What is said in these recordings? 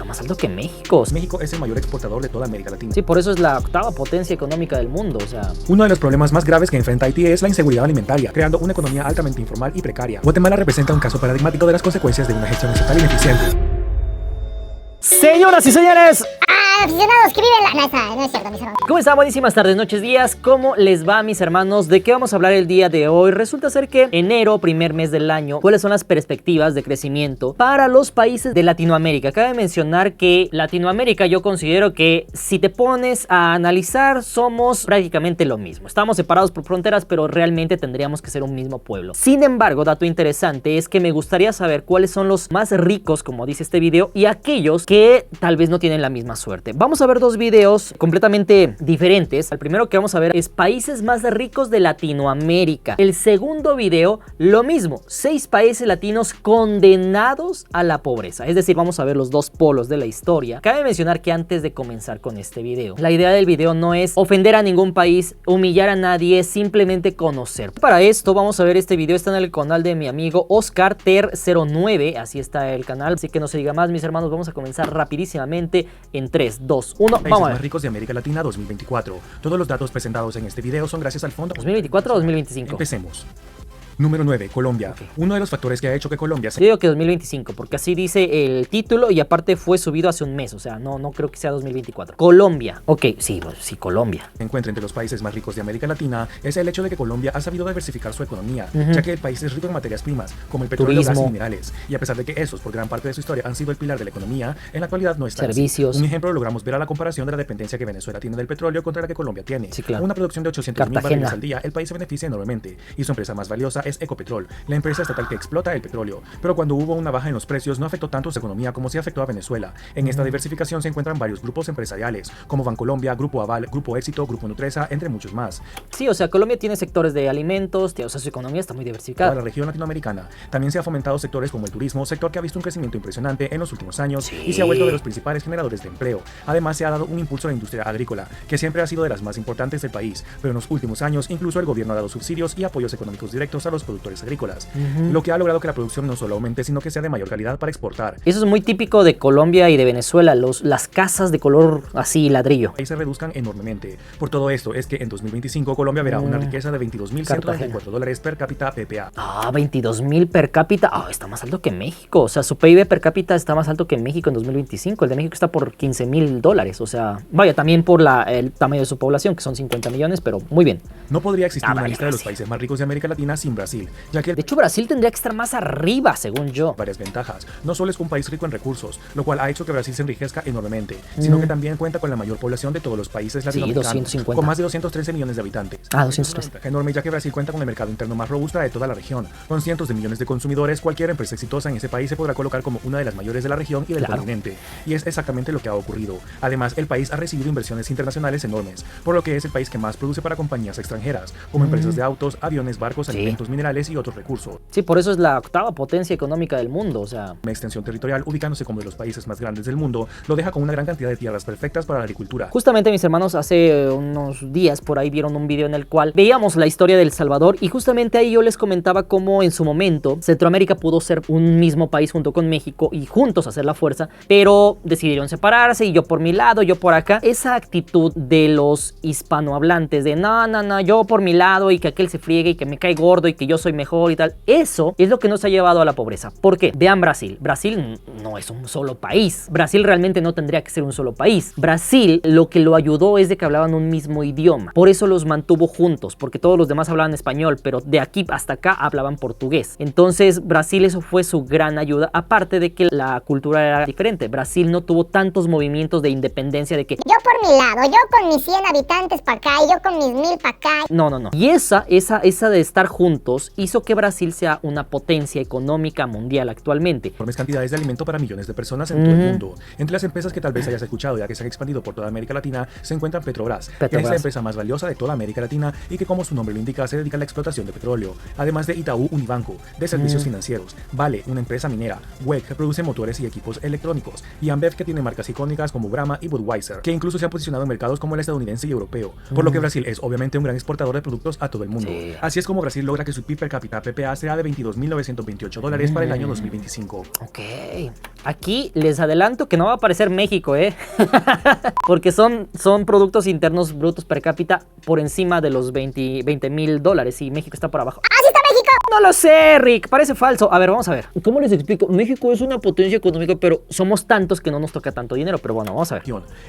más alto que México. México es el mayor exportador de toda América Latina. Sí, por eso es la octava potencia económica del mundo, o sea. Uno de los problemas más graves que enfrenta Haití es la inseguridad alimentaria, creando una economía altamente informal y precaria. Guatemala representa un caso paradigmático de las consecuencias de una gestión estatal ineficiente. Señoras y señores, aficionados que viven la... No es cierto, mis hermanos. ¿cómo están? Buenísimas tardes, noches, días. ¿Cómo les va, mis hermanos? ¿De qué vamos a hablar el día de hoy? Resulta ser que enero, primer mes del año, ¿cuáles son las perspectivas de crecimiento para los países de Latinoamérica? Cabe mencionar que Latinoamérica yo considero que si te pones a analizar somos prácticamente lo mismo. Estamos separados por fronteras, pero realmente tendríamos que ser un mismo pueblo. Sin embargo, dato interesante es que me gustaría saber cuáles son los más ricos, como dice este video, y aquellos que tal vez no tienen la misma suerte. Vamos a ver dos videos completamente diferentes. El primero que vamos a ver es países más ricos de Latinoamérica. El segundo video, lo mismo, 6 países latinos condenados a la pobreza. Es decir, vamos a ver los dos polos de la historia. Cabe mencionar que antes de comenzar con este video, la idea del video no es ofender a ningún país, humillar a nadie, es simplemente conocer. Para esto vamos a ver este video, está en el canal de mi amigo Oscar Ter09, así está el canal, así que no se diga más, mis hermanos, vamos a comenzar rapidísimamente en 3, 2, 1, Países vamos a ver. más ricos de América Latina 2024. Todos los datos presentados en este video son gracias al fondo 2024 o 2025. Empecemos. Número 9, Colombia. Ok. Uno de los factores que ha hecho que Colombia Yo digo que 2025, porque así dice el título y aparte fue subido hace un mes, o sea, no creo que sea 2024. Colombia. Ok, sí, Colombia. se encuentra entre los países más ricos de América Latina es el hecho de que Colombia ha sabido diversificar su economía, ya que el país es rico en materias primas, como el petróleo, gas y minerales, y a pesar de que esos, por gran parte de su historia, han sido el pilar de la economía, en la actualidad no está Servicios. así. Un ejemplo lo logramos ver a la comparación de la dependencia que Venezuela tiene del petróleo contra la que Colombia tiene. Sí, claro. Una producción de 800.000 Cartagena. barriles al día, el país se beneficia enormemente, y su empresa más valiosa es Ecopetrol, la empresa estatal que explota el petróleo. Pero cuando hubo una baja en los precios no afectó tanto su economía como sí afectó a Venezuela. En esta diversificación se encuentran varios grupos empresariales, como Bancolombia, Grupo Aval, Grupo Éxito, Grupo Nutresa, entre muchos más. Sí, o sea, Colombia tiene sectores de alimentos, o sea, su economía está muy diversificada. Para la región latinoamericana también se ha fomentado sectores como el turismo, sector que ha visto un crecimiento impresionante en los últimos años Sí. y se ha vuelto de los principales generadores de empleo. Además se ha dado un impulso a la industria agrícola, que siempre ha sido de las más importantes del país, pero en los últimos años incluso el gobierno ha dado subsidios y apoyos económicos directos a los productores agrícolas, lo que ha logrado que la producción no solo aumente, sino que sea de mayor calidad para exportar. Eso es muy típico de Colombia y de Venezuela, las casas de color así ladrillo. Ahí se reduzcan enormemente. Por todo esto es que en 2025 Colombia verá una riqueza de $22.194 per cápita PPA. Ah, 22,000 per cápita. Ah, está más alto que México. O sea, su PIB per cápita está más alto que México en 2025. El de México está por $15,000. O sea, vaya, también por el tamaño de su población, que son 50 millones, pero muy bien. No podría existir una vale, lista de los gracias. países más ricos de América Latina sin Brasil, ya que De hecho, Brasil tendría que estar más arriba, según yo. varias ventajas. No solo es un país rico en recursos, lo cual ha hecho que Brasil se enriquezca enormemente, sino que también cuenta con la mayor población de todos los países latinoamericanos, 250. con más de 213 millones de habitantes. Ah, Es 203. una ventaja enorme, ya que Brasil cuenta con el mercado interno más robusto de toda la región. Con cientos de millones de consumidores, cualquier empresa exitosa en ese país se podrá colocar como una de las mayores de la región y del Claro. continente. Y es exactamente lo que ha ocurrido. Además, el país ha recibido inversiones internacionales enormes, por lo que es el país que más produce para compañías extranjeras, como empresas de autos, aviones, barcos, Sí. alimentos, minerales y otros recursos. Sí, por eso es la octava potencia económica del mundo. O sea, Una extensión territorial, ubicándose como de los países más grandes del mundo, lo deja con una gran cantidad de tierras perfectas para la agricultura. justamente mis hermanos hace unos días por ahí vieron un video en el cual veíamos la historia de El Salvador y justamente ahí yo les comentaba cómo en su momento Centroamérica pudo ser un mismo país junto con México y juntos hacer la fuerza, pero decidieron separarse y yo por mi lado, yo por acá. Esa actitud de los hispanohablantes de no, yo por mi lado y que aquel se friegue y que me cae gordo y que yo soy mejor y tal, eso es lo que nos ha llevado a la pobreza. ¿Por qué? Vean Brasil. Brasil no es un solo país. Brasil realmente no tendría que ser un solo país. Brasil lo que lo ayudó es de que hablaban un mismo idioma. Por eso los mantuvo juntos, porque todos los demás hablaban español, pero de aquí hasta acá hablaban portugués. Entonces Brasil, eso fue su gran ayuda, aparte de que la cultura era diferente. Brasil no tuvo tantos movimientos de independencia de que Yo por mi lado, yo con mis 100 habitantes para acá y yo con mis 1000 para acá. no. Y esa de estar juntos hizo que Brasil sea una potencia económica mundial actualmente. Enormes cantidades de alimento para millones de personas en todo el mundo. Entre las empresas que tal vez hayas escuchado ya que se han expandido por toda América Latina se encuentran Petrobras, que es la empresa más valiosa de toda América Latina y que, como su nombre lo indica, se dedica a la explotación de petróleo. Además de Itaú Unibanco, de servicios financieros, Vale, una empresa minera, WEG, que produce motores y equipos electrónicos, y Ambev, que tiene marcas icónicas como Brahma y Budweiser, que incluso se ha posicionado en mercados como el estadounidense y europeo, por lo que Brasil es obviamente un gran exportador de productos a todo el mundo. Sí. Así es como Brasil logra que su PIB per cápita PPA sea de $22.928 para el año 2025. Ok. Aquí les adelanto que no va a aparecer México, porque son productos internos brutos per cápita por encima de los $20,000 y México está por abajo. ¡Así está México! No lo sé, Rick, parece falso. A ver, vamos a ver. ¿Cómo les explico? México es una potencia económica, pero somos tantos que no nos toca tanto dinero. Pero bueno, vamos a ver.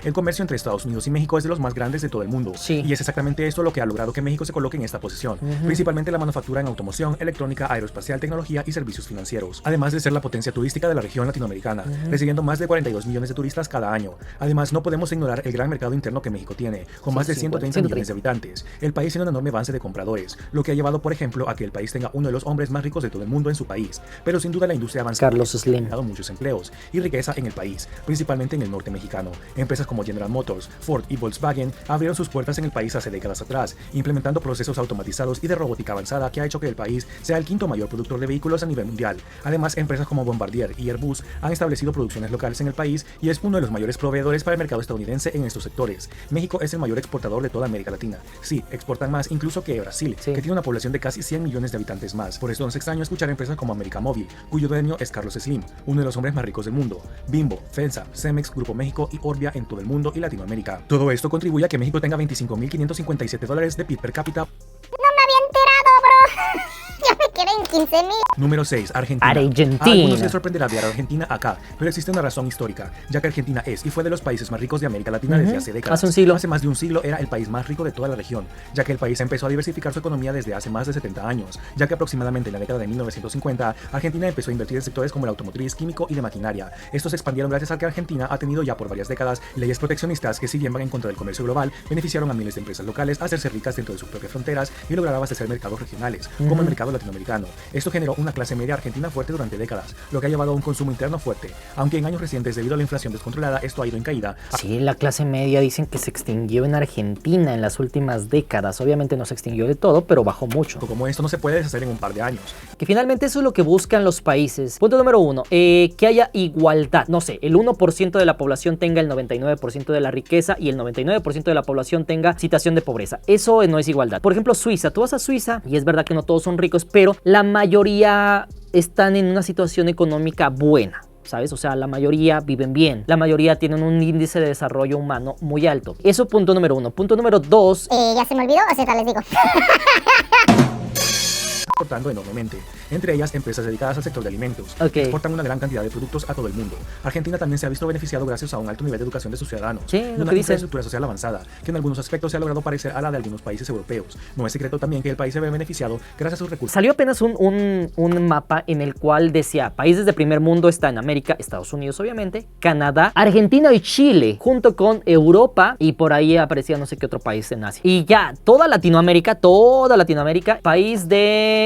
El comercio entre Estados Unidos y México es de los más grandes de todo el mundo. Sí. Y es exactamente esto lo que ha logrado que México se coloque en esta posición. Principalmente la manufactura en automoción, electrónica, aeroespacial, tecnología y servicios financieros. Además de ser la potencia turística de la región latinoamericana, recibiendo más de 42 millones de turistas cada año. Además, no podemos ignorar el gran mercado interno que México tiene, con más de 130 millones de habitantes. El país tiene un enorme avance de compradores, lo que ha llevado, por ejemplo, a que el país tenga uno de los hombres más ricos de todo el mundo en su país. Pero sin duda la industria avanza Carlos Slim ha dado muchos empleos y riqueza en el país, principalmente en el norte mexicano. Empresas como General Motors, Ford y Volkswagen abrieron sus puertas en el país hace décadas atrás, implementando procesos automatizados y de robótica avanzada que ha hecho que el país sea el quinto mayor productor de vehículos a nivel mundial. Además, empresas como Bombardier y Airbus han establecido producciones locales en el país y es uno de los mayores proveedores para el mercado estadounidense en estos sectores. México es el mayor exportador de toda América Latina. Sí, exportan más incluso que Brasil, que tiene una población de casi 100 millones de habitantes más. Por eso no es extraño escuchar empresas como América Móvil, cuyo dueño es Carlos Slim, uno de los hombres más ricos del mundo, Bimbo, FEMSA, Cemex, Grupo México y Orbia en todo el mundo y Latinoamérica. Todo esto contribuye a que México tenga $25.557 de PIB per cápita. No me había enterado, bro. Ya me quedé en 15,000. Número 6. Argentina. Argentina. A algunos les sorprenderá ver a Argentina acá, pero existe una razón histórica, ya que Argentina es y fue de los países más ricos de América Latina desde hace décadas. Hace un siglo. Hace más de un siglo era el país más rico de toda la región, ya que el país empezó a diversificar su economía desde hace más de 70 años, ya que aproximadamente en la década de 1950, Argentina empezó a invertir en sectores como el automotriz, químico y de maquinaria. Estos se expandieron gracias a que Argentina ha tenido ya por varias décadas leyes proteccionistas que, si bien van en contra del comercio global, beneficiaron a miles de empresas locales a hacerse ricas dentro de sus propias fronteras y lograr abastecer mercados regionales, como el mercado latinoamericano. Esto generó una clase media argentina fuerte durante décadas, lo que ha llevado a un consumo interno fuerte, aunque en años recientes, debido a la inflación descontrolada, esto ha ido en caída. Sí, la clase media dicen que se extinguió en Argentina en las últimas décadas. Obviamente no se extinguió de todo, pero bajó mucho. Como esto no se puede deshacer en un par de años. Que finalmente eso es lo que buscan los países. Punto número 1, que haya igualdad. No sé, el 1% de la población tenga el 99% de la riqueza y el 99% de la población tenga situación de pobreza. Eso no es igualdad. Por ejemplo, Suiza. Tú vas a Suiza y es verdad que no todos son ricos, pero la mayoría están en una situación económica buena, ¿sabes? O sea, la mayoría viven bien, la mayoría tienen un índice de desarrollo humano muy alto. Eso punto número 1. Punto número 2. Ya se me olvidó, o sea, les digo. Exportando enormemente, entre ellas empresas dedicadas al sector de alimentos, que exportan una gran cantidad de productos a todo el mundo. Argentina también se ha visto beneficiado gracias a un alto nivel de educación de sus ciudadanos, una infraestructura social avanzada, que en algunos aspectos se ha logrado parecer a la de algunos países europeos. No es secreto también que el país se ve beneficiado gracias a sus recursos. Salió apenas un mapa en el cual decía, países de primer mundo está en América, Estados Unidos obviamente, Canadá, Argentina y Chile, junto con Europa, y por ahí aparecía no sé qué otro país en Asia. Y ya, toda Latinoamérica, país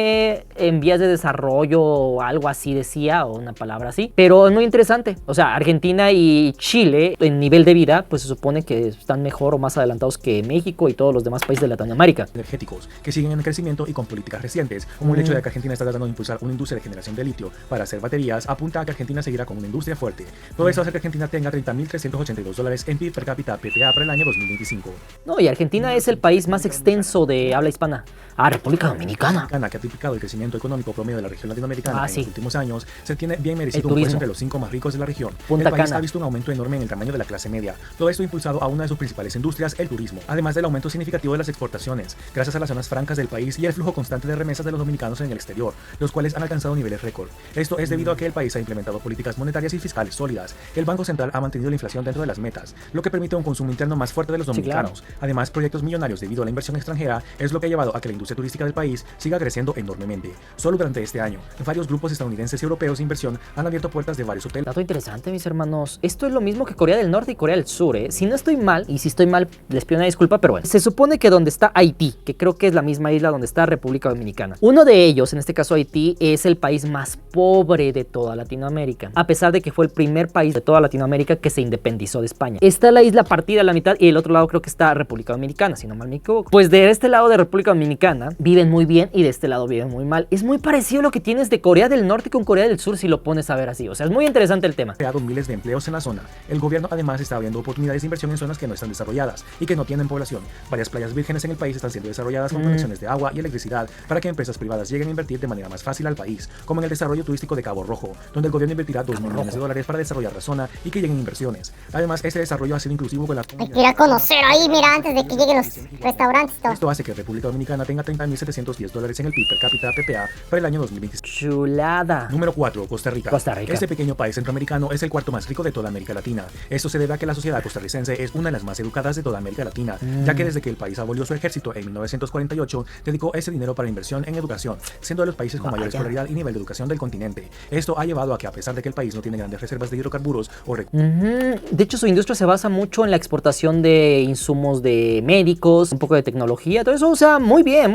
en vías de desarrollo o algo así decía, o una palabra así, pero es muy interesante. O sea, Argentina y Chile en nivel de vida pues se supone que están mejor o más adelantados que México y todos los demás países de Latinoamérica. Energéticos que siguen en crecimiento y con políticas recientes, como el hecho de que Argentina está tratando de impulsar una industria de generación de litio para hacer baterías, apunta a que Argentina seguirá con una industria fuerte. Todo eso hace que Argentina tenga $30.382 en PIB per cápita PPA para el año 2025. No, y Argentina es el país más extenso de habla hispana. República Dominicana. Que ha tipicado el crecimiento económico promedio de la región latinoamericana en los últimos años, se tiene bien merecido un puesto entre los 5 más ricos de la región. El país ha visto un aumento enorme en el tamaño de la clase media. Todo esto impulsado a una de sus principales industrias, el turismo, además del aumento significativo de las exportaciones, gracias a las zonas francas del país y el flujo constante de remesas de los dominicanos en el exterior, los cuales han alcanzado niveles récord. Esto es debido a que el país ha implementado políticas monetarias y fiscales sólidas. El Banco Central ha mantenido la inflación dentro de las metas, lo que permite un consumo interno más fuerte de los dominicanos. Sí, claro. Además, proyectos millonarios debido a la inversión extranjera es lo que ha llevado a que la industria turística del país siga creciendo enormemente. Solo durante este año, varios grupos estadounidenses y europeos de inversión han abierto puertas de varios hoteles. Dato interesante, mis hermanos. Esto es lo mismo que Corea del Norte y Corea del Sur, ¿eh? Si no estoy mal, y si estoy mal, les pido una disculpa, pero bueno. Se supone que donde está Haití, que creo que es la misma isla donde está República Dominicana, uno de ellos, en este caso Haití, es el país más pobre de toda Latinoamérica, a pesar de que fue el primer país de toda Latinoamérica que se independizó de España. Está la isla partida a la mitad y el otro lado creo que está República Dominicana, si no mal me equivoco. Pues de este lado de República Dominicana viven muy bien y de este lado bien, muy mal. Es muy parecido a lo que tienes de Corea del Norte con Corea del Sur si lo pones a ver así. O sea, es muy interesante el tema. Creado miles de empleos en la zona. El gobierno además está abriendo oportunidades de inversión en zonas que no están desarrolladas y que no tienen población. Varias playas vírgenes en el país están siendo desarrolladas con conexiones de agua y electricidad para que empresas privadas lleguen a invertir de manera más fácil al país, como en el desarrollo turístico de Cabo Rojo, donde el gobierno invertirá $2 millones para desarrollar la zona y que lleguen inversiones. Además, este desarrollo ha sido inclusivo con la Hay que ir a conocer ahí, mira, antes de que lleguen los restaurantes y todo. Esto hace que República Dominicana tenga $30.710 en el PIB per cápita PPA para el año 2025. Chulada. Número 4. Costa Rica. Costa Rica. Este pequeño país centroamericano es el cuarto más rico de toda América Latina. Esto se debe a que la sociedad costarricense es una de las más educadas de toda América Latina, ya que desde que el país abolió su ejército en 1948, dedicó ese dinero para inversión en educación, siendo de los países con mayor escolaridad y nivel de educación del continente. Esto ha llevado a que, a pesar de que el país no tiene grandes reservas de hidrocarburos o De hecho, su industria se basa mucho en la exportación de insumos de médicos, un poco de tecnología, todo eso. O sea, muy bien,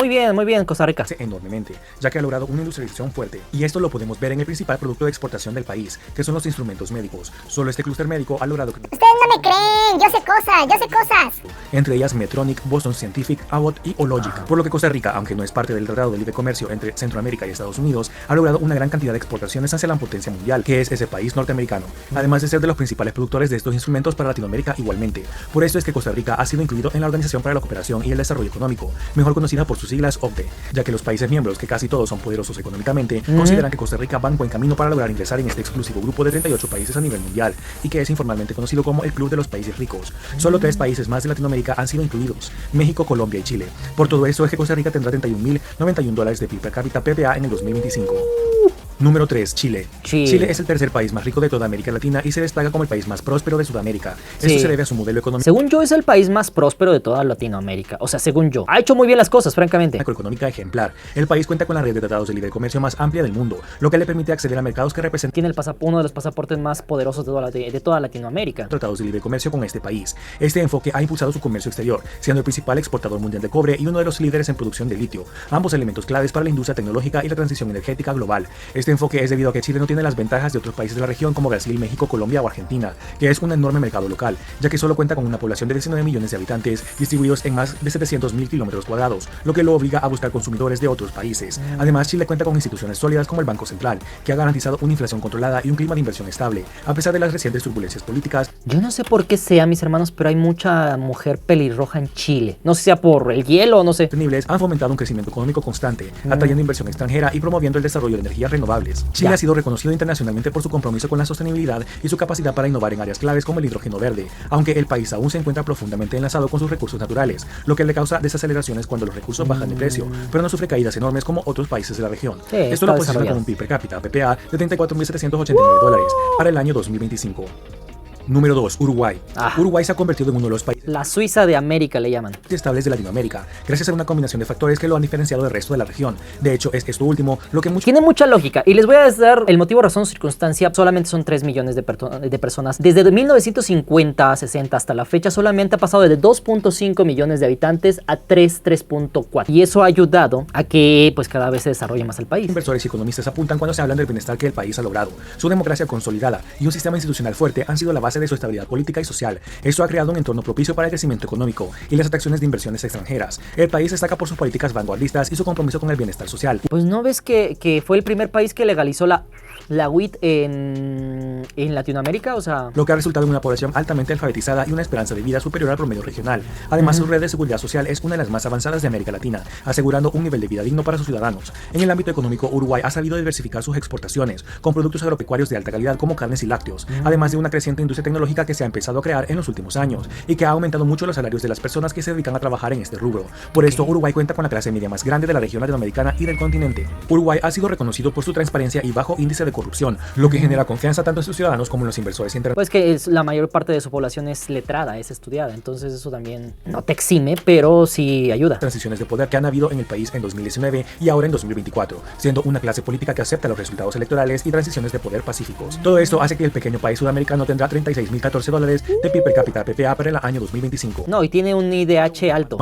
Costa Rica. enormemente, ya que ha logrado una industrialización fuerte. Y esto lo podemos ver en el principal producto de exportación del país, que son los instrumentos médicos. Solo este clúster médico ha logrado que... Ustedes no me creen, yo sé cosas. Entre ellas Medtronic, Boston Scientific, Abbott y Hologic. Por lo que Costa Rica, aunque no es parte del Tratado de Libre Comercio entre Centroamérica y Estados Unidos, ha logrado una gran cantidad de exportaciones hacia la potencia mundial, que es ese país norteamericano, además de ser de los principales productores de estos instrumentos para Latinoamérica igualmente. Por esto es que Costa Rica ha sido incluido en la Organización para la Cooperación y el Desarrollo Económico, mejor conocida por sus siglas OCDE, ya que los países miembros, que casi todos son poderosos económicamente, consideran que Costa Rica va en buen camino para lograr ingresar en este exclusivo grupo de 38 países a nivel mundial, y que es informalmente conocido como el Club de los Países Ricos. Solo 3 países más de Latinoamérica han sido incluidos: México, Colombia y Chile. Por todo esto es que Costa Rica tendrá $31.091 de PIB per cápita PPA en el 2025. Número 3. Chile. Chile es el tercer país más rico de toda América Latina y se destaca como el país más próspero de Sudamérica. Esto se debe a su modelo económico. Según yo, es el país más próspero de toda Latinoamérica. O sea, según yo. Ha hecho muy bien las cosas, francamente. Macroeconómica ejemplar. El país cuenta con la red de tratados de libre comercio más amplia del mundo, lo que le permite acceder a mercados que representan... Tiene uno de los pasaportes más poderosos de toda Latinoamérica. Tratados de libre comercio con este país. Este enfoque ha impulsado su comercio exterior, siendo el principal exportador mundial de cobre y uno de los líderes en producción de litio, ambos elementos claves para la industria tecnológica y la transición energética global. Este enfoque es debido a que Chile no tiene las ventajas de otros países de la región como Brasil, México, Colombia o Argentina, que es un enorme mercado local, ya que solo cuenta con una población de 19 millones de habitantes distribuidos en más de 700.000 kilómetros cuadrados, lo que lo obliga a buscar consumidores de otros países. Además, Chile cuenta con instituciones sólidas como el Banco Central, que ha garantizado una inflación controlada y un clima de inversión estable, a pesar de las recientes turbulencias políticas. Yo no sé por qué sea, mis hermanos, pero hay mucha mujer pelirroja en Chile. No sé si sea por el hielo, no sé. Sostenibles han fomentado un crecimiento económico constante, atrayendo inversión extranjera y promoviendo el desarrollo de energías renovables. Chile ha sido reconocido internacionalmente por su compromiso con la sostenibilidad y su capacidad para innovar en áreas claves como el hidrógeno verde, aunque el país aún se encuentra profundamente enlazado con sus recursos naturales, lo que le causa desaceleraciones cuando los recursos bajan de precio, pero no sufre caídas enormes como otros países de la región. Esto lo posiciona con un PIB per cápita PPA de $34.789 para el año 2025. Número 2. Uruguay. Uruguay se ha convertido en uno de los países... La Suiza de América le llaman. ...estables de Latinoamérica, gracias a una combinación de factores que lo han diferenciado del resto de la región. De hecho, es esto último lo que muchos... Tiene mucha lógica, y les voy a dar el motivo, razón, circunstancia. Solamente son 3 millones de personas. Desde 1950, 60 hasta la fecha, solamente ha pasado de 2.5 millones de habitantes a 3.4. Y eso ha ayudado a que pues cada vez se desarrolle más el país. Inversores y economistas apuntan cuando se hablan del bienestar que el país ha logrado. Su democracia consolidada y un sistema institucional fuerte han sido la base de su estabilidad política y social. Esto ha creado un entorno propicio para el crecimiento económico y las atracciones de inversiones extranjeras. El país destaca por sus políticas vanguardistas y su compromiso con el bienestar social. Pues no ves que fue el primer país que legalizó la weed en Latinoamérica, o sea... Lo que ha resultado en una población altamente alfabetizada y una esperanza de vida superior al promedio regional. Además, su red de seguridad social es una de las más avanzadas de América Latina, asegurando un nivel de vida digno para sus ciudadanos. En el ámbito económico, Uruguay ha sabido diversificar sus exportaciones, con productos agropecuarios de alta calidad como carnes y lácteos, además de una creciente industria tecnológica que se ha empezado a crear en los últimos años, y que ha aumentado mucho los salarios de las personas que se dedican a trabajar en este rubro. Por esto, Uruguay cuenta con la clase media más grande de la región latinoamericana y del continente. Uruguay ha sido reconocido por su transparencia y bajo índice de corrupción, lo que genera confianza tanto en sus ciudadanos como en los inversores internacionales. Pues que la mayor parte de su población es letrada, es estudiada, entonces eso también no te exime, pero sí ayuda. Transiciones de poder que han habido en el país en 2019 y ahora en 2024, siendo una clase política que acepta los resultados electorales y transiciones de poder pacíficos. Todo esto hace que el pequeño país sudamericano tendrá $36.014 de PIB per cápita PPA para el año 2025. 2025. No, y tiene un IDH alto.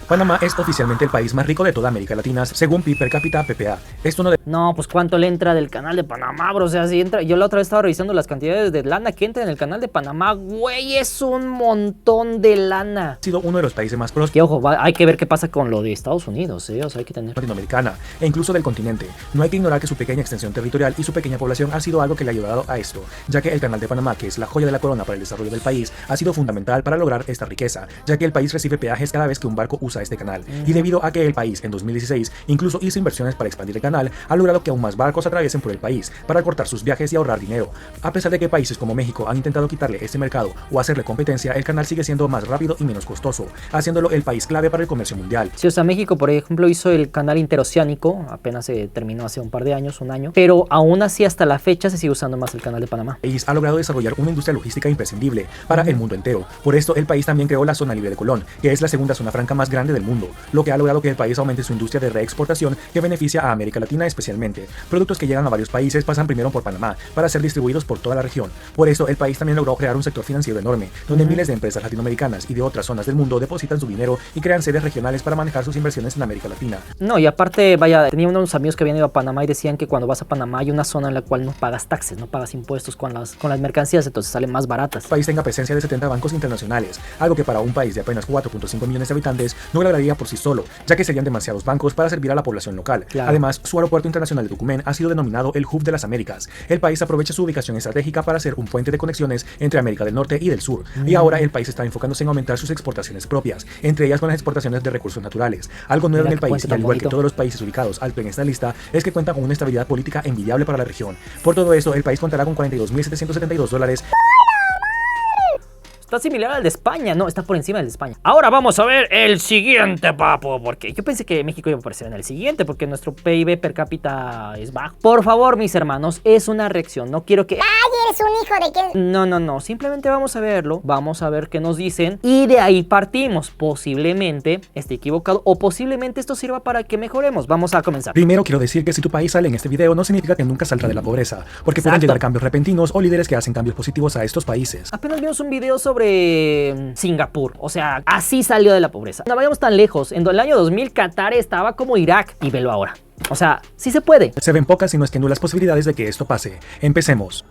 Panamá es oficialmente el país más rico de toda América Latina, según PIB per cápita PPA. Esto no No, pues cuánto le entra del canal de Panamá, bro. O sea, si entra. Yo la otra vez estaba revisando las cantidades de lana que entra en el canal de Panamá. Güey, es un montón de lana. ha sido uno de los países más prósperos. Que ojo, hay que ver qué pasa con lo de Estados Unidos, O sea, hay que tener. Latinoamericana e incluso del continente. No hay que ignorar que su pequeña extensión territorial y su pequeña población ha sido algo que le ha ayudado a esto, ya que el canal de Panamá, que es la joya de la corona para el desarrollo del país, ha sido fundamental para lograr esta riqueza, ya que el país recibe peajes cada vez que un barco usa este canal. Y debido a que el país en 2016 incluso hizo inversiones para expandir el canal, ha logrado que aún más barcos atraviesen por el país para cortar sus viajes y ahorrar dinero. A pesar de que países como México han intentado quitarle este mercado o hacerle competencia, el canal sigue siendo más rápido y menos costoso, haciéndolo el país clave para el comercio mundial. Sí, o sea, México, por ejemplo, hizo el canal interoceánico, apenas se terminó hace un par de años, un año, pero aún así hasta la fecha se sigue usando más el canal de Panamá. El país ha logrado desarrollar una industria logística imprescindible para el mundo entero. Por esto, el país también creó la zona libre de Colón, que es la segunda zona franca más grande del mundo, lo que ha logrado que el país aumente su industria de reexportación que beneficia a América Latina especialmente. Productos que llegan a varios países pasan primero por Panamá para ser distribuidos por toda la región. Por eso, el país también logró crear un sector financiero enorme, donde miles de empresas latinoamericanas y de otras zonas del mundo depositan su dinero y crean sedes regionales para manejar sus inversiones en América Latina. No, y aparte, vaya, tenía unos amigos que habían ido a Panamá y decían que cuando vas a Panamá hay una zona en la cual no pagas taxes, no pagas impuestos con las mercancías, entonces salen más baratas. El país tenga presencia de 70 bancos internacionales, algo que para un país de apenas 4.5 millones de habitantes no lograría por sí solo, ya que serían demasiados bancos para servir a la población local. Claro. Además, su aeropuerto internacional de Tocumen ha sido denominado el Hub de las Américas. El país aprovecha su ubicación estratégica para ser un puente de conexiones entre América del Norte y del Sur, y ahora el país está enfocándose en aumentar sus exportaciones propias, entre ellas con las exportaciones de recursos naturales. Algo nuevo en el país, y al igual que todos los países ubicados alto en esta lista, es que cuenta con una estabilidad política envidiable para la región. Por todo eso, el país contará con $42.772. Está similar al de España, no, está por encima del de España. Ahora vamos a ver el siguiente, papo, porque yo pensé que México iba a aparecer en el siguiente, porque nuestro PIB per cápita es bajo. Por favor, mis hermanos, es una reacción, no quiero que... ¡Ay, eres un hijo de qué! No, simplemente vamos a verlo, vamos a ver qué nos dicen y de ahí partimos. Posiblemente esté equivocado o posiblemente esto sirva para que mejoremos. Vamos a comenzar. Primero quiero decir que si tu país sale en este video no significa que nunca saldrá de la pobreza, porque pueden llegar cambios repentinos o líderes que hacen cambios positivos a estos países. Apenas vimos un video sobre Singapur, o sea, así salió de la pobreza. No vayamos tan lejos, en el año 2000 Qatar estaba como Irak y velo ahora. O sea, sí se puede. Se ven pocas y no es que nulas posibilidades de que esto pase. Empecemos.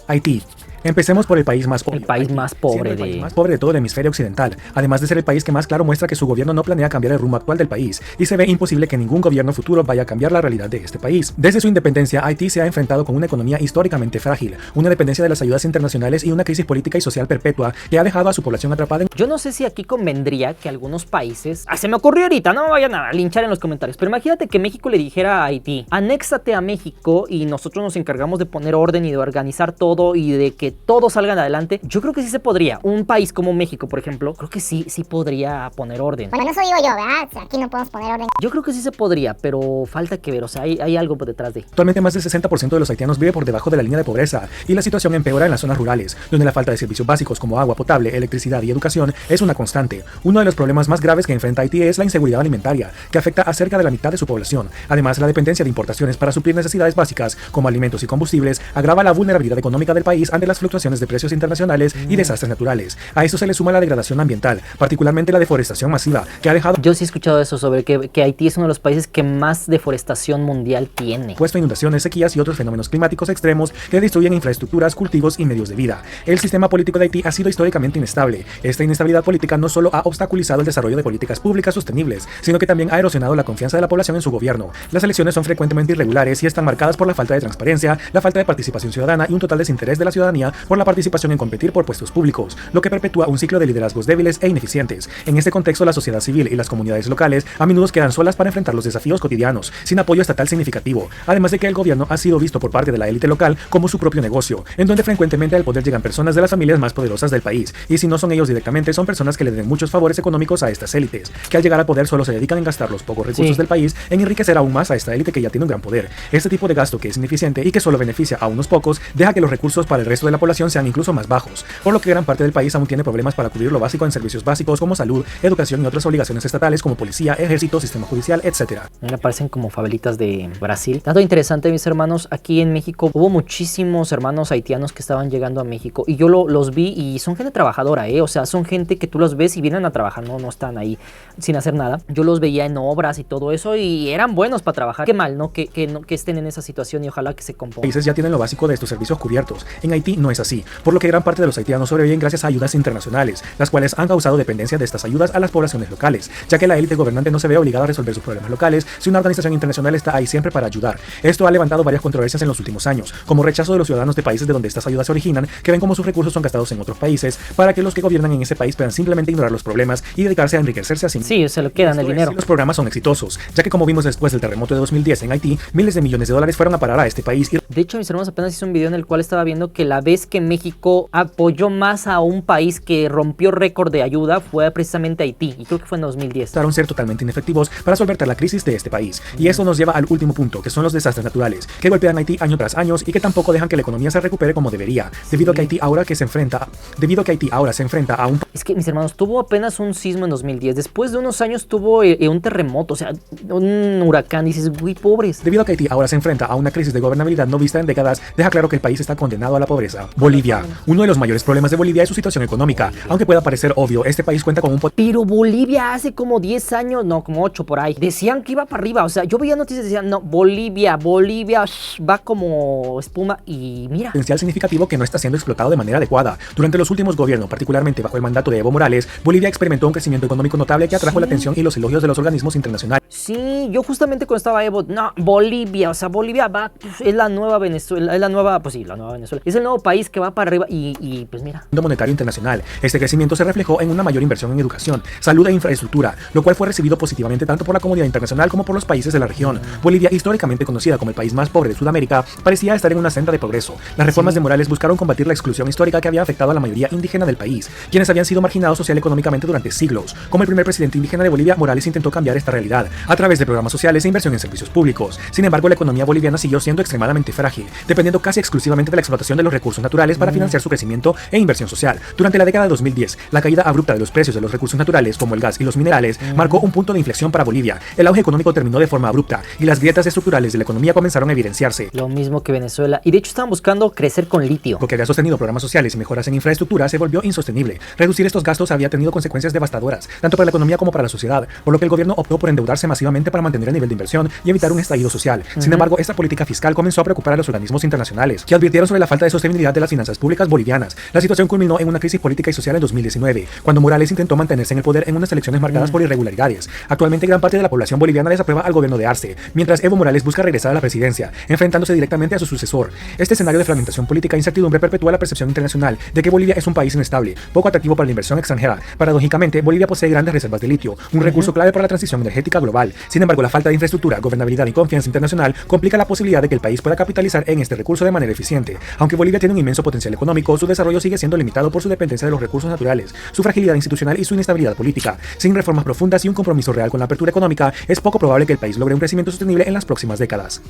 Haití. Empecemos por el país más pobre. El país más pobre más pobre de todo el hemisferio occidental, además de ser el país que más claro muestra que su gobierno no planea cambiar el rumbo actual del país, y se ve imposible que ningún gobierno futuro vaya a cambiar la realidad de este país. Desde su independencia, Haití se ha enfrentado con una economía históricamente frágil, una dependencia de las ayudas internacionales y una crisis política y social perpetua que ha dejado a su población atrapada en... Yo no sé si aquí convendría que algunos países... se me ocurrió ahorita, no me vayan a linchar en los comentarios, pero imagínate que México le dijera a Haití, anéxate a México y nosotros nos encargamos de poner orden y de organizar todo y de que todos salgan adelante. Yo creo que sí se podría. Un país como México, por ejemplo, creo que sí podría poner orden. Bueno, eso digo yo, ¿verdad? O sea, aquí no podemos poner orden. Yo creo que sí se podría, pero falta que ver, o sea, hay algo por detrás de... Actualmente más del 60% de los haitianos vive por debajo de la línea de pobreza, y la situación empeora en las zonas rurales, donde la falta de servicios básicos como agua potable, electricidad y educación es una constante. Uno de los problemas más graves que enfrenta Haití es la inseguridad alimentaria, que afecta a cerca de la mitad de su población. Además, la dependencia de importaciones para suplir necesidades básicas, como alimentos y combustibles, agrava la vulnerabilidad económica del país ante las fluctuaciones de precios internacionales y desastres naturales. A esto se le suma la degradación ambiental, particularmente la deforestación masiva, que ha dejado... Yo sí he escuchado eso sobre que Haití es uno de los países que más deforestación mundial tiene. Puesto inundaciones, sequías y otros fenómenos climáticos extremos que destruyen infraestructuras, cultivos y medios de vida. El sistema político de Haití ha sido históricamente inestable. Esta inestabilidad política no solo ha obstaculizado el desarrollo de políticas públicas sostenibles, sino que también ha erosionado la confianza de la población en su gobierno. Las elecciones son frecuentemente irregulares y están marcadas por la falta de transparencia, la falta de participación ciudadana y un total desinterés de la ciudadanía por la participación en competir por puestos públicos, lo que perpetúa un ciclo de liderazgos débiles e ineficientes. En este contexto, la sociedad civil y las comunidades locales a menudo quedan solas para enfrentar los desafíos cotidianos, sin apoyo estatal significativo, además de que el gobierno ha sido visto por parte de la élite local como su propio negocio, en donde frecuentemente al poder llegan personas de las familias más poderosas del país, y si no son ellos directamente, son personas que le den muchos favores económicos a estas élites, que al llegar al poder solo se dedican en gastar los pocos recursos del país en enriquecer aún más a esta élite que ya tiene un gran poder. Este tipo de gasto, que es ineficiente y que solo beneficia a unos pocos, deja que los recursos para el resto de la población sean incluso más bajos, por lo que gran parte del país aún tiene problemas para cubrir lo básico en servicios básicos como salud, educación y otras obligaciones estatales como policía, ejército, sistema judicial, etc. Me parecen como favelitas de Brasil. Dato interesante, mis hermanos, aquí en México hubo muchísimos hermanos haitianos que estaban llegando a México y yo los vi y son gente trabajadora, o sea, son gente que tú los ves y vienen a trabajar, no están ahí sin hacer nada. Yo los veía en obras y todo eso y eran buenos para trabajar. Qué mal, ¿no? Que estén en esa situación y ojalá que se compongan. Países ya tienen lo básico de estos servicios cubiertos. En Haití no es así, por lo que gran parte de los haitianos sobreviven gracias a ayudas internacionales, las cuales han causado dependencia de estas ayudas a las poblaciones locales, ya que la élite gobernante no se ve obligada a resolver sus problemas locales si una organización internacional está ahí siempre para ayudar. Esto ha levantado varias controversias en los últimos años, como rechazo de los ciudadanos de países de donde estas ayudas se originan, que ven como sus recursos son gastados en otros países, para que los que gobiernan en ese país puedan simplemente ignorar los problemas y dedicarse a enriquecerse así. Sí, se lo quedan el dinero. Los programas son exitosos, ya que como vimos después del terremoto de 2010 en Haití, miles de millones de dólares fueron a parar a este país. De hecho, mis hermanos, apenas hice un video en el cual estaba viendo que la vez que México apoyó más a un país que rompió récord de ayuda fue precisamente Haití, y creo que fue en 2010. Mostraron ser totalmente inefectivos para solventar la crisis de este país. Y eso nos lleva al último punto, que son los desastres naturales, que golpean a Haití año tras año y que tampoco dejan que la economía se recupere como debería, debido a que Haití ahora se enfrenta a un... Es que, mis hermanos, tuvo apenas un sismo en 2010, después de unos años tuvo un terremoto, o sea, un huracán, y dices, uy, pobres. Debido a que Haití ahora se enfrenta a una crisis de gobernabilidad no vista en décadas, deja claro que el país está condenado a la pobreza. Bolivia. Uno de los mayores problemas de Bolivia es su situación económica. Aunque pueda parecer obvio, este país cuenta con un... Pero Bolivia hace como 10 años, no, como 8 por ahí, decían que iba para arriba, o sea, yo veía noticias y decían, no, Bolivia va como espuma y mira. Potencial significativo que no está siendo explotado de manera adecuada. Durante los últimos gobiernos, particularmente bajo el mandato de Evo Morales, Bolivia experimentó un crecimiento económico notable que atrajo la atención y los elogios de los organismos internacionales. Sí, yo justamente cuando estaba Evo, no, Bolivia, o sea, Bolivia va, es la nueva Venezuela, es la nueva, pues sí, la nueva Venezuela, es el nuevo país que va para arriba y pues mira. Monetario internacional. Este crecimiento se reflejó en una mayor inversión en educación, salud e infraestructura, lo cual fue recibido positivamente tanto por la comunidad internacional como por los países de la región. Bolivia, históricamente conocida como el país más pobre de Sudamérica, parecía estar en una senda de progreso. Las reformas de Morales buscaron combatir la exclusión histórica que había afectado a la mayoría indígena del país, quienes habían sido marginados social y económicamente durante siglos. Como el primer presidente indígena de Bolivia, Morales intentó cambiar esta realidad a través de programas sociales e inversión en servicios públicos. Sin embargo, la economía boliviana siguió siendo extremadamente frágil, dependiendo casi exclusivamente de la explotación de los recursos naturales para financiar su crecimiento e inversión social. Durante la década de 2010, la caída abrupta de los precios de los recursos naturales, como el gas y los minerales, marcó un punto de inflexión para Bolivia. El auge económico terminó de forma abrupta y las grietas estructurales de la economía comenzaron a evidenciarse. Lo mismo que Venezuela, y de hecho estaban buscando crecer con litio. Lo que había sostenido programas sociales y mejoras en infraestructura se volvió insostenible. Reducir estos gastos había tenido consecuencias devastadoras, tanto para la economía como para la sociedad, por lo que el gobierno optó por endeudarse masivamente para mantener el nivel de inversión y evitar un estallido social. Sin embargo, esta política fiscal comenzó a preocupar a los organismos internacionales, que advirtieron sobre la falta de sostenibilidad de las finanzas públicas bolivianas. La situación culminó en una crisis política y social en 2019, cuando Morales intentó mantenerse en el poder en unas elecciones marcadas por irregularidades. Actualmente, gran parte de la población boliviana desaprueba al gobierno de Arce, mientras Evo Morales busca regresar a la presidencia, enfrentándose directamente a su sucesor. Este escenario de fragmentación política e incertidumbre perpetúa la percepción internacional de que Bolivia es un país inestable, poco atractivo para la inversión extranjera. Paradójicamente, Bolivia posee grandes reservas de litio, un recurso clave para la transición energética global. Sin embargo, la falta de infraestructura, gobernabilidad y confianza internacional complica la posibilidad de que el país pueda capitalizar en este recurso de manera eficiente. Aunque Bolivia tiene un inmenso potencial económico, su desarrollo sigue siendo limitado por su dependencia de los recursos naturales, su fragilidad institucional y su inestabilidad política. Sin reformas profundas y un compromiso real con la apertura económica, es poco probable que el país logre un crecimiento sostenible en las próximas décadas.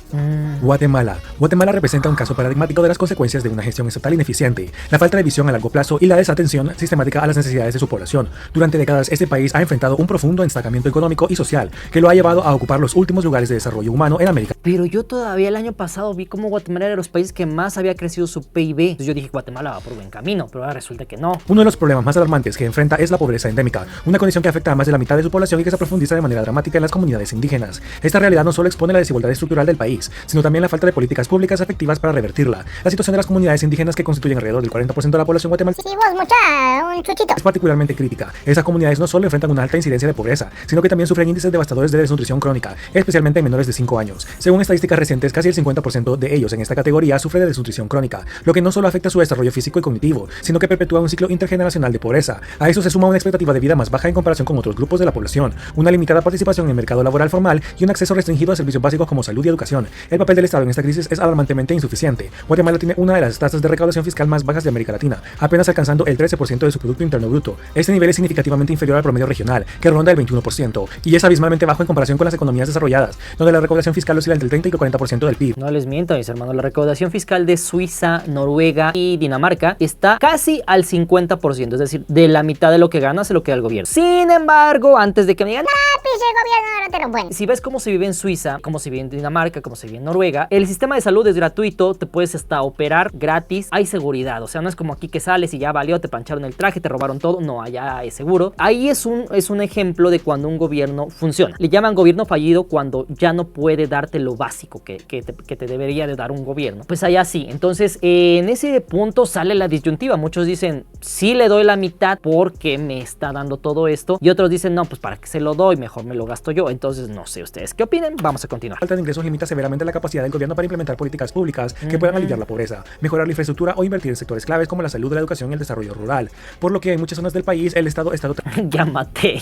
Guatemala. Guatemala representa un caso paradigmático de las consecuencias de una gestión estatal ineficiente, la falta de visión a largo plazo y la desatención sistemática a las necesidades de su población. Durante décadas, este país ha enfrentado un profundo estancamiento económico y social que lo ha llevado a ocupar los últimos lugares de desarrollo humano en América. Pero yo todavía el año pasado vi cómo Guatemala era de los países que más había crecido su PIB. Entonces yo dije, Guatemala va por buen camino, pero ahora resulta que no. Uno de los problemas más alarmantes que enfrenta es la pobreza endémica, una condición que afecta a más de la mitad de su población y que se profundiza de manera dramática en las comunidades indígenas. Esta realidad no solo expone la desigualdad estructural del país, sino también la falta de políticas públicas efectivas para revertirla. La situación de las comunidades indígenas, que constituyen alrededor del 40% de la población guatemalteca, Sí, vos, mucha, un chuchito. es particularmente crítica. Esas comunidades no solo enfrentan una alta incidencia de pobreza, sino que también sufren índices devastadores de desnutrición crónica, especialmente en menores de 5 años. Según estadísticas recientes, casi el 50% de ellos en esta categoría sufre de desnutrición crónica, lo que no solo afecta su desarrollo físico y cognitivo, sino que perpetúa un ciclo intergeneracional de pobreza. A eso se suma una expectativa de vida más baja en comparación con otros grupos de la población, una limitada participación en el mercado laboral formal y un acceso restringido a servicios básicos como salud y educación. El papel del Estado en esta crisis es alarmantemente insuficiente. Guatemala tiene una de las tasas de recaudación fiscal más bajas de América Latina, apenas alcanzando el 13% de su Producto Interno Bruto. Este nivel es significativamente inferior al promedio regional, que ronda el 21%, y es abismalmente bajo en comparación con las economías desarrolladas, donde la recaudación fiscal oscila entre el 30 y el 40% del PIB. No les miento, mis hermanos, la recaudación fiscal de Suiza, Noruega y Dinamarca está casi al 50%, es decir, de la mitad de lo que gana se lo queda el gobierno. Sin embargo, antes de que me digan, Pinche gobierno no te lo bueno. si ves cómo se vive en Suiza, cómo se vive en Dinamarca, cómo se vive en Noruega, el sistema de salud es gratuito, te puedes hasta operar gratis, hay seguridad, o sea, no es como aquí que sales y ya valió, te pancharon el traje, te robaron todo, no, allá es seguro. Ahí es un ejemplo de cuando un gobierno funciona. Le llaman gobierno fallido cuando ya no puede darte lo básico que te debería de dar un gobierno. Pues allá sí, entonces en ese punto sale la disyuntiva. Muchos dicen, sí le doy la mitad porque me está dando todo esto, y otros dicen, no, pues para qué se lo doy, mejor me lo gasto yo. Entonces no sé ustedes qué opinen, vamos a continuar. La falta de ingresos limita severamente la capacidad del gobierno para implementar políticas públicas que puedan aliviar la pobreza, mejorar la infraestructura o invertir en sectores claves como la salud, la educación y el desarrollo rural. Por lo que en muchas zonas del país el Estado está Ya maté.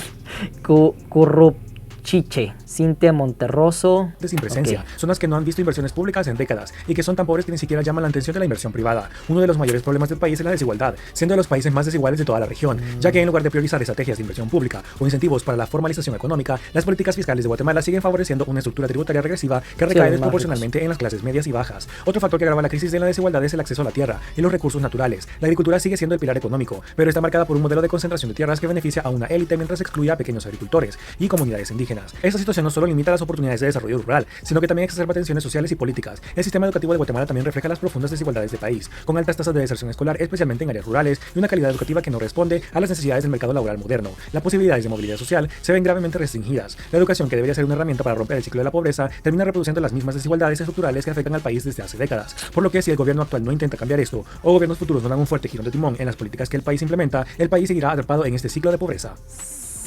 Chiche, Cintia Monterroso. de sin presencia, Okay. zonas que no han visto inversiones públicas en décadas y que son tan pobres que ni siquiera llaman la atención de la inversión privada. Uno de los mayores problemas del país es la desigualdad, siendo de los países más desiguales de toda la región, ya que en lugar de priorizar estrategias de inversión pública o incentivos para la formalización económica, las políticas fiscales de Guatemala siguen favoreciendo una estructura tributaria regresiva que recae desproporcionalmente en las clases medias y bajas. Otro factor que agrava la crisis de la desigualdad es el acceso a la tierra y los recursos naturales. La agricultura sigue siendo el pilar económico, pero está marcada por un modelo de concentración de tierras que beneficia a una élite mientras excluye a pequeños agricultores y comunidades indígenas. Esta situación no solo limita las oportunidades de desarrollo rural, sino que también exacerba tensiones sociales y políticas. El sistema educativo de Guatemala también refleja las profundas desigualdades del país, con altas tasas de deserción escolar, especialmente en áreas rurales, y una calidad educativa que no responde a las necesidades del mercado laboral moderno. Las posibilidades de movilidad social se ven gravemente restringidas. La educación, que debería ser una herramienta para romper el ciclo de la pobreza, termina reproduciendo las mismas desigualdades estructurales que afectan al país desde hace décadas. Por lo que si el gobierno actual no intenta cambiar esto, o gobiernos futuros no dan un fuerte girón de timón en las políticas que el país implementa, el país seguirá atrapado en este ciclo de pobreza.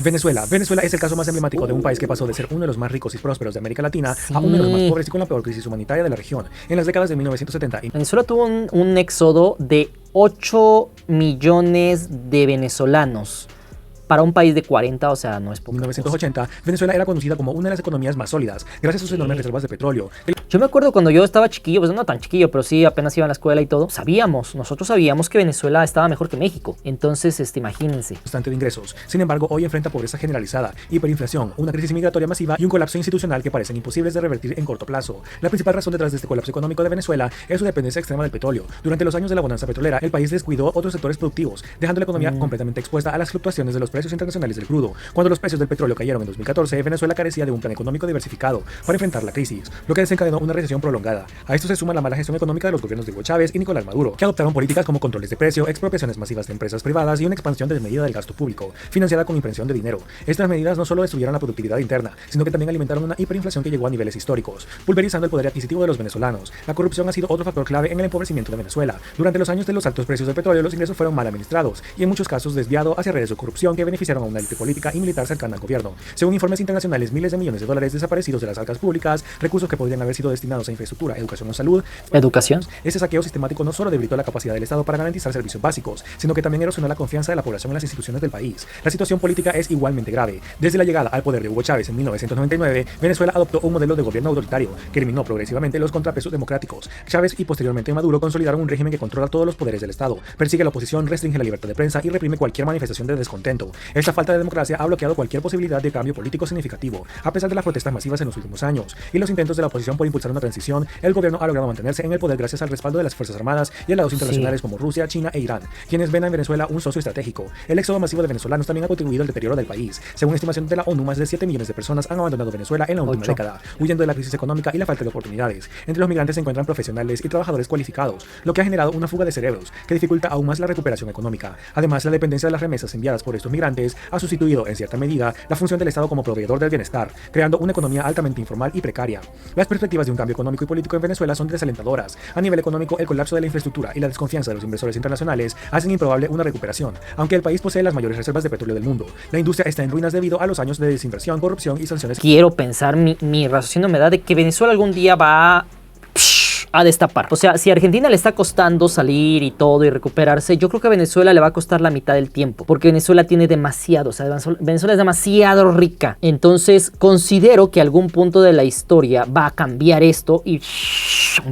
Venezuela es el caso más emblemático de un país que pasó de ser uno de los más ricos y prósperos de América Latina a uno de los más pobres y con la peor crisis humanitaria de la región en las décadas de 1970. Venezuela tuvo un éxodo de 8 millones de venezolanos. Para un país de 40, o sea, no es poco. En 1980, Venezuela era conocida como una de las economías más sólidas, gracias a sus enormes reservas de petróleo. Yo me acuerdo cuando yo estaba chiquillo, pues no tan chiquillo, pero sí apenas iba a la escuela y todo, nosotros sabíamos que Venezuela estaba mejor que México. Entonces, imagínense. Constante de ingresos. Sin embargo, hoy enfrenta pobreza generalizada, hiperinflación, una crisis migratoria masiva y un colapso institucional que parecen imposibles de revertir en corto plazo. La principal razón detrás de este colapso económico de Venezuela es su dependencia extrema del petróleo. Durante los años de la bonanza petrolera, el país descuidó otros sectores productivos, dejando la economía completamente expuesta a las fluctuaciones de los precios internacionales del crudo. Cuando los precios del petróleo cayeron en 2014, Venezuela carecía de un plan económico diversificado para enfrentar la crisis, lo que desencadenó una recesión prolongada. A esto se suma la mala gestión económica de los gobiernos de Hugo Chávez y Nicolás Maduro, que adoptaron políticas como controles de precio, expropiaciones masivas de empresas privadas y una expansión desmedida del gasto público, financiada con impresión de dinero. Estas medidas no solo destruyeron la productividad interna, sino que también alimentaron una hiperinflación que llegó a niveles históricos, pulverizando el poder adquisitivo de los venezolanos. La corrupción ha sido otro factor clave en el empobrecimiento de Venezuela. Durante los años de los altos precios del petróleo, los ingresos fueron mal administrados y en muchos casos desviados hacia redes de corrupción que beneficiaron a una élite política y militar cercana al gobierno. Según informes internacionales, miles de millones de dólares desaparecidos de las arcas públicas, recursos que podrían haber sido destinados a infraestructura, educación o salud. Educación. Ese saqueo sistemático no solo debilitó la capacidad del Estado para garantizar servicios básicos, sino que también erosionó la confianza de la población en las instituciones del país. La situación política es igualmente grave. Desde la llegada al poder de Hugo Chávez en 1999, Venezuela adoptó un modelo de gobierno autoritario que eliminó progresivamente los contrapesos democráticos. Chávez y posteriormente Maduro consolidaron un régimen que controla todos los poderes del Estado, persigue a la oposición, restringe la libertad de prensa y reprime cualquier manifestación de descontento. Esta falta de democracia ha bloqueado cualquier posibilidad de cambio político significativo. A pesar de las protestas masivas en los últimos años y los intentos de la oposición por impulsar una transición, el gobierno ha logrado mantenerse en el poder gracias al respaldo de las Fuerzas Armadas y aliados internacionales como Rusia, China e Irán, quienes ven en Venezuela un socio estratégico. El éxodo masivo de venezolanos también ha contribuido al deterioro del país. Según estimaciones de la ONU, más de 7 millones de personas han abandonado Venezuela en la última década, huyendo de la crisis económica y la falta de oportunidades. Entre los migrantes se encuentran profesionales y trabajadores cualificados, lo que ha generado una fuga de cerebros que dificulta aún más la recuperación económica. Además, la dependencia de las remesas enviadas por estos migrantes ha sustituido, en cierta medida, la función del Estado como proveedor del bienestar, creando una economía altamente informal y precaria. Las perspectivas de un cambio económico y político en Venezuela son desalentadoras. A nivel económico, el colapso de la infraestructura y la desconfianza de los inversores internacionales hacen improbable una recuperación, aunque el país posee las mayores reservas de petróleo del mundo. La industria está en ruinas debido a los años de desinversión, corrupción y sanciones. Quiero pensar, mi raciocinio me da de que Venezuela algún día va a destapar. O sea, si a Argentina le está costando salir y todo y recuperarse, yo creo que a Venezuela le va a costar la mitad del tiempo, porque Venezuela tiene demasiado, o sea, Venezuela es demasiado rica. Entonces, considero que algún punto de la historia va a cambiar esto y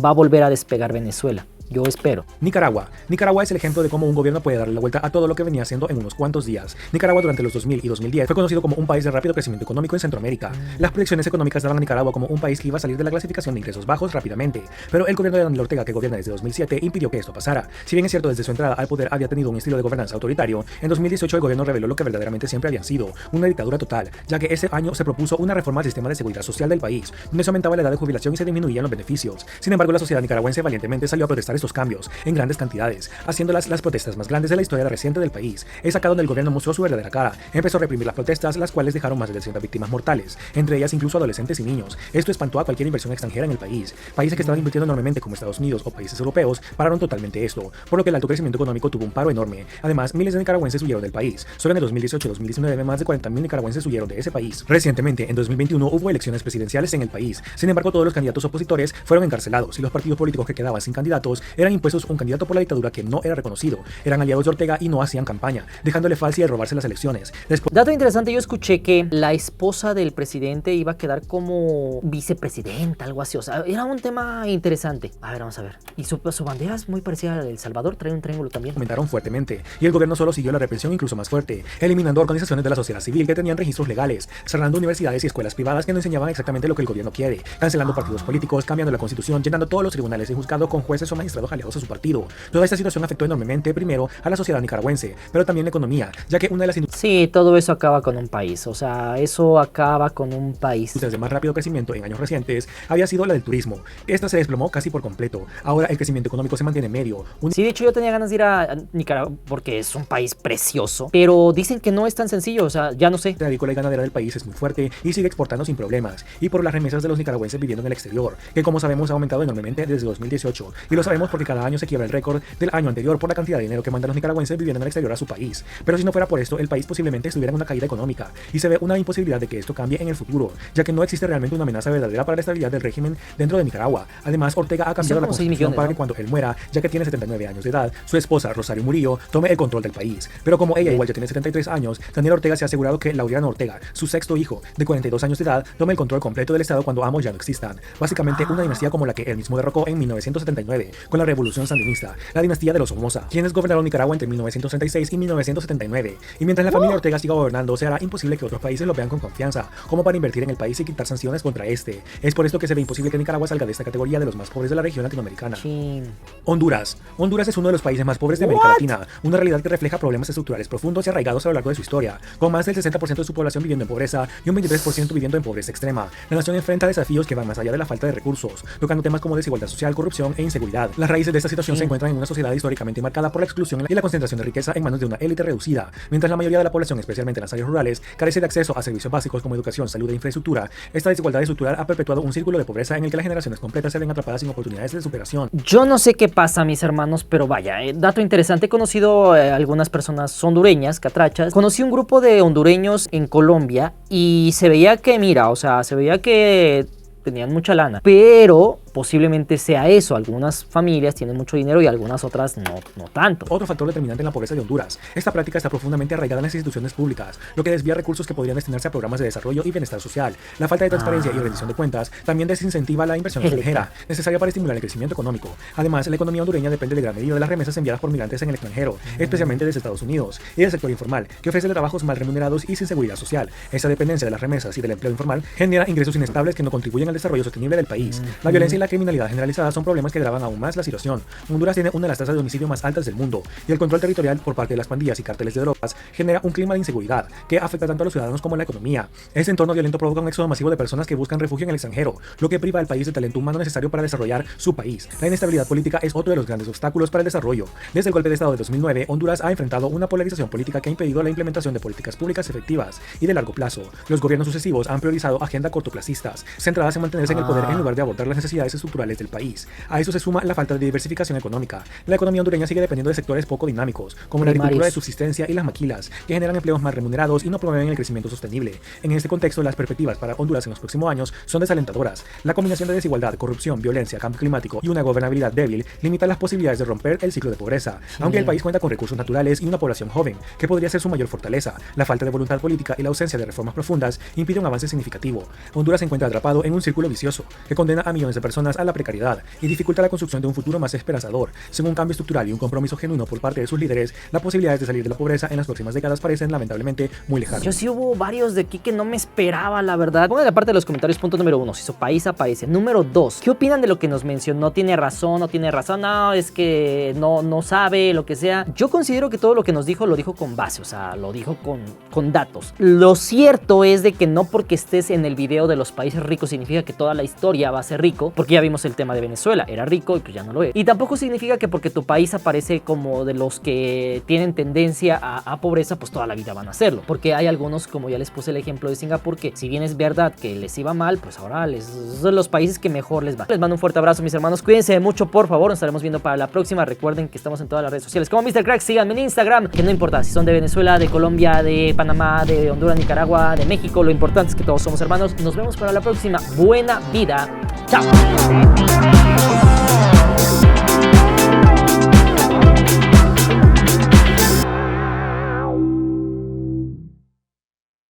va a volver a despegar Venezuela. Yo espero. Nicaragua. Nicaragua es el ejemplo de cómo un gobierno puede darle la vuelta a todo lo que venía haciendo en unos cuantos días. Nicaragua durante los 2000 y 2010 fue conocido como un país de rápido crecimiento económico en Centroamérica. Las proyecciones económicas daban a Nicaragua como un país que iba a salir de la clasificación de ingresos bajos rápidamente, pero el gobierno de Daniel Ortega, que gobierna desde 2007, impidió que esto pasara. Si bien es cierto, desde su entrada al poder había tenido un estilo de gobernanza autoritario, en 2018 el gobierno reveló lo que verdaderamente siempre habían sido, una dictadura total, ya que ese año se propuso una reforma al sistema de seguridad social del país, donde se aumentaba la edad de jubilación y se disminuían los beneficios. Sin embargo, la sociedad nicaragüense valientemente salió a protestar estos cambios en grandes cantidades, haciéndolas las protestas más grandes de la historia reciente del país. Es acá donde el gobierno mostró su verdadera cara. Empezó a reprimir las protestas, las cuales dejaron más de 300 víctimas mortales, entre ellas incluso adolescentes y niños. Esto espantó a cualquier inversión extranjera en el país. Países que estaban invirtiendo enormemente como Estados Unidos o países europeos pararon totalmente esto, por lo que el alto crecimiento económico tuvo un paro enorme. Además, miles de nicaragüenses huyeron del país. Solo en el 2018 y 2019 más de 40.000 nicaragüenses huyeron de ese país. Recientemente, en 2021, hubo elecciones presidenciales en el país. Sin embargo, todos los candidatos opositores fueron encarcelados y los partidos políticos que quedaban sin candidatos eran impuestos un candidato por la dictadura que no era reconocido. Eran aliados de Ortega y no hacían campaña, dejándole fácil de robarse las elecciones. Dato interesante, yo escuché que la esposa del presidente iba a quedar como vicepresidenta, algo así. O sea, era un tema interesante. A ver, vamos a ver. Y su bandera es muy parecida a la de El Salvador, trae un triángulo también. Aumentaron fuertemente, y el gobierno solo siguió la represión incluso más fuerte, eliminando organizaciones de la sociedad civil que tenían registros legales, cerrando universidades y escuelas privadas que no enseñaban exactamente lo que el gobierno quiere, cancelando partidos políticos, cambiando la constitución, llenando todos los tribunales y juzgados con jueces o magistrados aliados a su partido. Toda esta situación afectó enormemente, primero, a la sociedad nicaragüense, pero también la economía, ya que una de las Sí, todo eso acaba con un país. O sea, eso acaba con un país. industrias de más rápido crecimiento en años recientes había sido la del turismo. Esta se desplomó casi por completo. Ahora el crecimiento económico se mantiene medio. Sí, de hecho yo tenía ganas de ir a Nicaragua porque es un país precioso, pero dicen que no es tan sencillo, o sea, ya no sé. La agrícola y ganadera del país es muy fuerte y sigue exportando sin problemas, y por las remesas de los nicaragüenses viviendo en el exterior, que como sabemos ha aumentado enormemente desde 2018, y lo sabemos porque cada año se quiebra el récord del año anterior por la cantidad de dinero que mandan los nicaragüenses viviendo en el exterior a su país. Pero si no fuera por esto, el país posiblemente estuviera en una caída económica, y se ve una imposibilidad de que esto cambie en el futuro, ya que no existe realmente una amenaza verdadera para la estabilidad del régimen dentro de Nicaragua. Además, Ortega ha cambiado la constitución para que cuando él muera, ya que tiene 79 años de edad, su esposa Rosario Murillo tome el control del país. Pero como ella igual ya tiene 73 años, Daniel Ortega se ha asegurado que Laureano Ortega, su sexto hijo, de 42 años de edad, tome el control completo del estado cuando ambos ya no existan. Básicamente una dinastía como la que él mismo derrocó en 1979 con la revolución sandinista, la dinastía de los Somoza, quienes gobernaron Nicaragua entre 1936 y 1979. Y mientras la familia Ortega siga gobernando, será imposible que otros países lo vean con confianza, como para invertir en el país y quitar sanciones contra este. Es por esto que se ve imposible que Nicaragua salga de esta categoría de los más pobres de la región latinoamericana. Sí. Honduras. Honduras es uno de los países más pobres de América Latina, una realidad que refleja problemas estructurales profundos y arraigados a lo largo de su historia, con más del 60% de su población viviendo en pobreza y un 23% viviendo en pobreza extrema. La nación enfrenta desafíos que van más allá de la falta de recursos, tocando temas como desigualdad social, corrupción e inseguridad. Las raíces de esta situación se encuentran en una sociedad históricamente marcada por la exclusión y la concentración de riqueza en manos de una élite reducida, mientras la mayoría de la población, especialmente en las áreas rurales, carece de acceso a servicios básicos como educación, salud e infraestructura. Esta desigualdad estructural ha perpetuado un círculo de pobreza en el que las generaciones completas se ven atrapadas sin oportunidades de superación. Yo no sé qué pasa, mis hermanos, pero vaya, dato interesante, he conocido algunas personas hondureñas, catrachas. Conocí un grupo de hondureños en Colombia y se veía que, mira, o sea, se veía que tenían mucha lana, pero posiblemente sea eso. Algunas familias tienen mucho dinero y algunas otras no tanto. Otro factor determinante en la pobreza de Honduras. Esta práctica está profundamente arraigada en las instituciones públicas, lo que desvía recursos que podrían destinarse a programas de desarrollo y bienestar social. La falta de transparencia y rendición de cuentas también desincentiva la inversión extranjera, necesaria para estimular el crecimiento económico. Además, la economía hondureña depende de gran medida de las remesas enviadas por migrantes en el extranjero, especialmente desde Estados Unidos, y del sector informal, que ofrece trabajos mal remunerados y sin seguridad social. Esta dependencia de las remesas y del empleo informal genera ingresos inestables que no contribuyen al desarrollo sostenible del país. La violencia y la criminalidad generalizada son problemas que agravan aún más la situación. Honduras tiene una de las tasas de homicidio más altas del mundo, y el control territorial por parte de las pandillas y cárteles de drogas genera un clima de inseguridad que afecta tanto a los ciudadanos como a la economía. Este entorno violento provoca un éxodo masivo de personas que buscan refugio en el extranjero, lo que priva al país del talento humano necesario para desarrollar su país. La inestabilidad política es otro de los grandes obstáculos para el desarrollo. Desde el golpe de estado de 2009, Honduras ha enfrentado una polarización política que ha impedido la implementación de políticas públicas efectivas y de largo plazo. Los gobiernos sucesivos han priorizado agendas cortoplacistas, centradas en mantenerse en el poder en lugar de abordar las necesidades estructurales del país. A eso se suma la falta de diversificación económica. La economía hondureña sigue dependiendo de sectores poco dinámicos, como la agricultura de subsistencia y las maquilas, que generan empleos más remunerados y no promueven el crecimiento sostenible. En este contexto, las perspectivas para Honduras en los próximos años son desalentadoras. La combinación de desigualdad, corrupción, violencia, cambio climático y una gobernabilidad débil limita las posibilidades de romper el ciclo de pobreza. Aunque el país cuenta con recursos naturales y una población joven, que podría ser su mayor fortaleza, la falta de voluntad política y la ausencia de reformas profundas impide un avance significativo. Honduras se encuentra atrapado en un círculo vicioso que condena a millones de personas personas a la precariedad y dificulta la construcción de un futuro más esperanzador. Sin un cambio estructural y un compromiso genuino por parte de sus líderes, las posibilidades de salir de la pobreza en las próximas décadas parecen lamentablemente muy lejanas. Yo sí hubo varios de aquí que no me esperaba, la verdad. Pongan en la parte de los comentarios, punto número 1, si su país aparece. Número 2, ¿qué opinan de lo que nos mencionó? ¿Tiene razón? ¿No tiene razón? No, es que no sabe, lo que sea. Yo considero que todo lo que nos dijo lo dijo con base, o sea, lo dijo con datos. Lo cierto es de que no porque estés en el video de los países ricos significa que toda la historia va a ser rico, porque ya vimos el tema de Venezuela, era rico y pues ya no lo es. Y tampoco significa que porque tu país aparece como de los que tienen tendencia a pobreza, pues toda la vida van a hacerlo. Porque hay algunos, como ya les puse el ejemplo de Singapur, que si bien es verdad que les iba mal, pues ahora son los países que mejor les va. Les mando un fuerte abrazo, mis hermanos, cuídense mucho, por favor, nos estaremos viendo para la próxima. Recuerden que estamos en todas las redes sociales como Mr. Crack, síganme en Instagram, que no importa si son de Venezuela, de Colombia, de Panamá, de Honduras, Nicaragua, de México, lo importante es que todos somos hermanos. Nos vemos para la próxima. Buena vida. Chao.